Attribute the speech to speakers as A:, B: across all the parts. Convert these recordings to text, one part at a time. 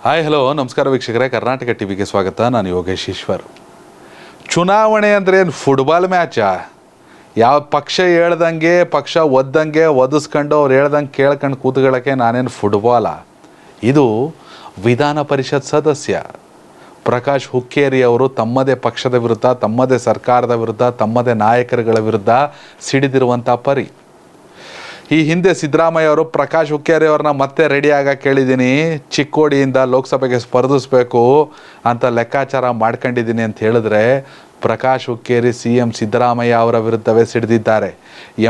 A: Hi hello ನಮಸ್ಕಾರ ವೀಕ್ಷಕರೇ, ಕರ್ನಾಟಕ ಟಿವಿಗೆ ಸ್ವಾಗತ. ನಾನು ಯೋಗೇಶ್ ಈಶ್ವರ್. ಚುನಾವಣೆ ಅಂದರೆ ಏನು ಫುಟ್ಬಾಲ್ ಮ್ಯಾಚಾ? ಯಾವ ಪಕ್ಷ ಹೇಳ್ದಂಗೆ ಪಕ್ಷ ಒದ್ದಂಗೆ ಒದಿಸ್ಕೊಂಡು ಅವ್ರು ಹೇಳ್ದಂಗೆ ಕೇಳ್ಕೊಂಡು ಕೂತ್ಕೊಳ್ಳೋಕ್ಕೆ ನಾನೇನು ಫುಟ್ಬಾಲಾ? ಇದು ವಿಧಾನ ಪರಿಷತ್ ಸದಸ್ಯ ಪ್ರಕಾಶ್ ಹುಕ್ಕೇರಿ ಅವರು ತಮ್ಮದೇ ಪಕ್ಷದ ವಿರುದ್ಧ, ತಮ್ಮದೇ ಸರ್ಕಾರದ ವಿರುದ್ಧ, ತಮ್ಮದೇ ನಾಯಕರುಗಳ ವಿರುದ್ಧ ಸಿಡಿದಿರುವಂಥ ಪರಿ. ಈ ಹಿಂದೆ ಸಿದ್ದರಾಮಯ್ಯ ಅವರು ಪ್ರಕಾಶ್ ಹುಕ್ಕೇರಿ ಅವ್ರನ್ನ ಮತ್ತೆ ರೆಡಿ ಆಗಕ್ಕೆ ಕೇಳಿದ್ದೀನಿ, ಚಿಕ್ಕೋಡಿಯಿಂದ ಲೋಕಸಭೆಗೆ ಸ್ಪರ್ಧಿಸಬೇಕು ಅಂತ ಲೆಕ್ಕಾಚಾರ ಮಾಡ್ಕೊಂಡಿದ್ದೀನಿ ಅಂತ ಹೇಳಿದ್ರೆ, ಪ್ರಕಾಶ್ ಹುಕ್ಕೇರಿ CM ಸಿದ್ದರಾಮಯ್ಯ ಅವರ ವಿರುದ್ಧವೇ ಸಿಡಿದಿದ್ದಾರೆ.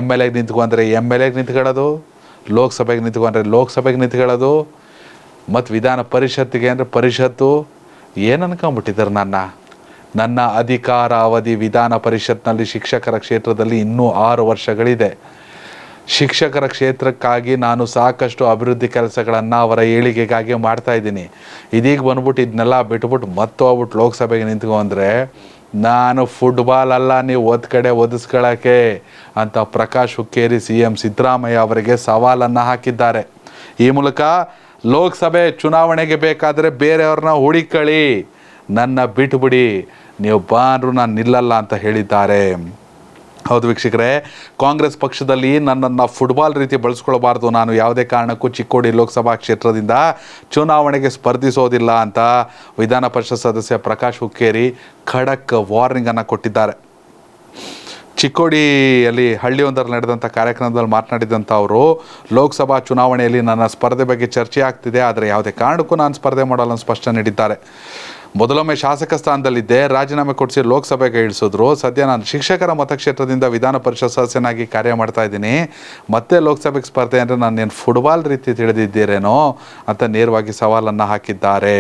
A: MLAಗೆ ನಿಂತ್ಕೊಂಡ್ರೆ MLAಗೆ ನಿಂತ್ಕೊಳ್ಳೋದು, ಲೋಕಸಭೆಗೆ ನಿಂತ್ಕೊಂಡ್ರೆ ಲೋಕಸಭೆಗೆ ನಿಂತ್ಕೊಳ್ಳೋದು, ಮತ್ತು ವಿಧಾನ ಪರಿಷತ್ತಿಗೆ ಅಂದರೆ ಪರಿಷತ್ತು. ಏನು ಅನ್ಕೊಂಬಿಟ್ಟಿದ್ದಾರೆ? ನನ್ನ ಅಧಿಕಾರ ಅವಧಿ ವಿಧಾನ ಪರಿಷತ್ನಲ್ಲಿ ಶಿಕ್ಷಕರ ಕ್ಷೇತ್ರದಲ್ಲಿ ಇನ್ನೂ 6 ವರ್ಷಗಳಿದೆ. ಶಿಕ್ಷಕರ ಕ್ಷೇತ್ರಕ್ಕಾಗಿ ನಾನು ಸಾಕಷ್ಟು ಅಭಿವೃದ್ಧಿ ಕೆಲಸಗಳನ್ನು ಅವರ ಏಳಿಗೆಗಾಗಿ ಮಾಡ್ತಾಯಿದ್ದೀನಿ. ಇದೀಗ ಬಂದ್ಬಿಟ್ಟು ಇದನ್ನೆಲ್ಲ ಬಿಟ್ಬಿಟ್ಟು ಮತ್ತೆ ಹೋಗ್ಬಿಟ್ಟು ಲೋಕಸಭೆಗೆ ನಿಂತ್ಕೊಂಡ್ರೆ ನಾನು ಫುಟ್ಬಾಲ್ ಅಲ್ಲ, ನೀವು ಒಂದು ಕಡೆ ಒದಿಸ್ಕೊಳ್ಳೋಕ್ಕೆ ಅಂತ ಪ್ರಕಾಶ್ ಹುಕ್ಕೇರಿ CM ಸಿದ್ದರಾಮಯ್ಯ ಅವರಿಗೆ ಸವಾಲನ್ನು ಹಾಕಿದ್ದಾರೆ. ಈ ಮೂಲಕ ಲೋಕಸಭೆ ಚುನಾವಣೆಗೆ ಬೇಕಾದರೆ ಬೇರೆಯವ್ರನ್ನ ಹುಡುಕೊಳ್ಳಿ, ನನ್ನ ಬಿಟ್ಬಿಡಿ, ನೀವು ಬಾಂದ್ರು ನಾನು ನಿಲ್ಲಲ್ಲ ಅಂತ ಹೇಳಿದ್ದಾರೆ. ಹೌದು ವೀಕ್ಷಕರೇ, ಕಾಂಗ್ರೆಸ್ ಪಕ್ಷದಲ್ಲಿ ನನ್ನನ್ನು ಫುಟ್ಬಾಲ್ ರೀತಿ ಬಳಸ್ಕೊಳ್ಬಾರ್ದು, ನಾನು ಯಾವುದೇ ಕಾರಣಕ್ಕೂ ಚಿಕ್ಕೋಡಿ ಲೋಕಸಭಾ ಕ್ಷೇತ್ರದಿಂದ ಚುನಾವಣೆಗೆ ಸ್ಪರ್ಧಿಸೋದಿಲ್ಲ ಅಂತ ವಿಧಾನ ಪರಿಷತ್ ಸದಸ್ಯ ಪ್ರಕಾಶ್ ಹುಕ್ಕೇರಿ ಖಡಕ್ ವಾರ್ನಿಂಗನ್ನು ಕೊಟ್ಟಿದ್ದಾರೆ. ಚಿಕ್ಕೋಡಿಯಲ್ಲಿ ಹಳ್ಳಿಯೊಂದರಲ್ಲಿ ನಡೆದಂಥ ಕಾರ್ಯಕ್ರಮದಲ್ಲಿ ಮಾತನಾಡಿದಂಥ ಅವರು, ಲೋಕಸಭಾ ಚುನಾವಣೆಯಲ್ಲಿ ನನ್ನ ಸ್ಪರ್ಧೆ ಬಗ್ಗೆ ಚರ್ಚೆ ಆಗ್ತಿದೆ, ಆದರೆ ಯಾವುದೇ ಕಾರಣಕ್ಕೂ ನಾನು ಸ್ಪರ್ಧೆ ಮಾಡಲ್ಲ ಅಂತ ಸ್ಪಷ್ಟನೆ ನೀಡಿದ್ದಾರೆ. ಮೊದಲೊಮ್ಮೆ ಶಾಸಕ ಸ್ಥಾನದಲ್ಲಿದ್ದೆ, ರಾಜೀನಾಮೆ ಕೊಡಿಸಿ ಲೋಕಸಭೆಗೆ ಇಳಿಸಿದ್ರು. ಸದ್ಯ ನಾನು ಶಿಕ್ಷಕರ ಮತಕ್ಷೇತ್ರದಿಂದ ವಿಧಾನ ಪರಿಷತ್ ಸದಸ್ಯನಾಗಿ ಕಾರ್ಯ ಮಾಡ್ತಾ ಇದ್ದೀನಿ. ಮತ್ತೆ ಲೋಕಸಭೆಗೆ ಸ್ಪರ್ಧೆ ಅಂದರೆ ನಾನೇನು ಫುಟ್ಬಾಲ್ ರೀತಿ ತಿಳಿದಿದ್ದೀರೇನೋ ಅಂತ ನೇರವಾಗಿ ಸವಾಲನ್ನು ಹಾಕಿದ್ದಾರೆ.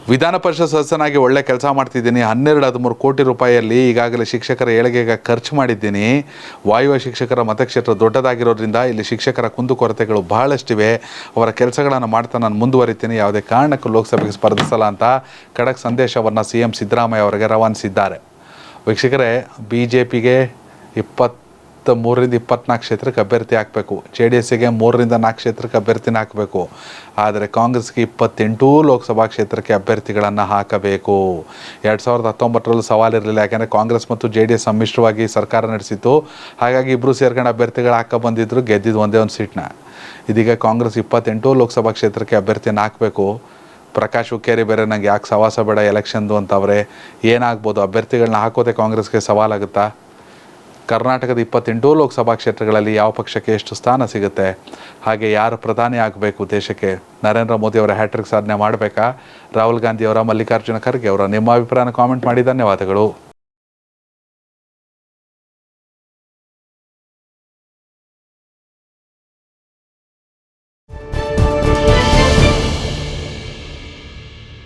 A: ವಿಧಾನ ಪರಿಷತ್ ಸದಸ್ಯನಾಗಿ ಒಳ್ಳೆ ಕೆಲಸ ಮಾಡ್ತಿದ್ದೀನಿ. 12-13 ಕೋಟಿ ರೂಪಾಯಿಯಲ್ಲಿ ಈಗಾಗಲೇ ಶಿಕ್ಷಕರ ಏಳಿಗೆಗೆ ಖರ್ಚು ಮಾಡಿದ್ದೀನಿ. ವಾಯುವ್ಯ ಶಿಕ್ಷಕರ ಮತಕ್ಷೇತ್ರ ದೊಡ್ಡದಾಗಿರೋದ್ರಿಂದ ಇಲ್ಲಿ ಶಿಕ್ಷಕರ ಕುಂದುಕೊರತೆಗಳು ಬಹಳಷ್ಟಿವೆ. ಅವರ ಕೆಲಸಗಳನ್ನು ಮಾಡ್ತಾ ನಾನು ಮುಂದುವರಿತೀನಿ, ಯಾವುದೇ ಕಾರಣಕ್ಕೂ ಲೋಕಸಭೆಗೆ ಸ್ಪರ್ಧಿಸಲ್ಲ ಅಂತ ಖಡಕ್ ಸಂದೇಶವನ್ನು CM ಸಿದ್ದರಾಮಯ್ಯ ಅವರಿಗೆ ರವಾನಿಸಿದ್ದಾರೆ. ವೀಕ್ಷಕರೇ, BJPಗೆ 23-24 ಕ್ಷೇತ್ರಕ್ಕೆ ಅಭ್ಯರ್ಥಿ ಹಾಕಬೇಕು, JDSಗೆ 3-4 ಕ್ಷೇತ್ರಕ್ಕೆ ಅಭ್ಯರ್ಥಿನ ಹಾಕಬೇಕು. ಆದರೆ ಕಾಂಗ್ರೆಸ್ಗೆ 28 ಲೋಕಸಭಾ ಕ್ಷೇತ್ರಕ್ಕೆ ಅಭ್ಯರ್ಥಿಗಳನ್ನು ಹಾಕಬೇಕು. 2019ರಲ್ಲಿ ಸವಾಲಿರಲಿಲ್ಲ, ಯಾಕೆಂದರೆ ಕಾಂಗ್ರೆಸ್ ಮತ್ತು JDS ಸಮ್ಮಿಶ್ರವಾಗಿ ಸರ್ಕಾರ ನಡೆಸಿತ್ತು. ಹಾಗಾಗಿ ಇಬ್ಬರು ಸೇರ್ಕೊಂಡು ಅಭ್ಯರ್ಥಿಗಳು ಹಾಕ ಬಂದಿದ್ದರು, ಗೆದ್ದಿದ್ದು ಒಂದೇ ಒಂದು ಸೀಟ್ನ. ಇದೀಗ ಕಾಂಗ್ರೆಸ್ 28 ಲೋಕಸಭಾ ಕ್ಷೇತ್ರಕ್ಕೆ ಅಭ್ಯರ್ಥಿನ ಹಾಕಬೇಕು. ಪ್ರಕಾಶ್ ಹುಕ್ಕೇರಿ ಬೇರೆ ನನಗೆ ಯಾಕೆ ಸವಾಸ ಬೇಡ ಎಲೆಕ್ಷನ್ದು ಅಂತವ್ರೆ. ಏನಾಗ್ಬೋದು? ಅಭ್ಯರ್ಥಿಗಳನ್ನ ಹಾಕೋದೇ ಕಾಂಗ್ರೆಸ್ಗೆ ಸವಾಲಾಗುತ್ತಾ? ಕರ್ನಾಟಕದ 28 ಲೋಕಸಭಾ ಕ್ಷೇತ್ರಗಳಲ್ಲಿ ಯಾವ ಪಕ್ಷಕ್ಕೆ ಎಷ್ಟು ಸ್ಥಾನ ಸಿಗುತ್ತೆ? ಹಾಗೆ ಯಾರು ಪ್ರಧಾನಿ ಆಗಬೇಕು ದೇಶಕ್ಕೆ? ನರೇಂದ್ರ ಮೋದಿ ಅವರ ಹ್ಯಾಟ್ರಿಕ್ ಸಾಧನೆ ಮಾಡಬೇಕಾ? ರಾಹುಲ್ ಗಾಂಧಿ ಅವರ, ಮಲ್ಲಿಕಾರ್ಜುನ ಖರ್ಗೆ ಅವರ? ನಿಮ್ಮ ಅಭಿಪ್ರಾಯನ ಕಾಮೆಂಟ್ ಮಾಡಿ. ಧನ್ಯವಾದಗಳು.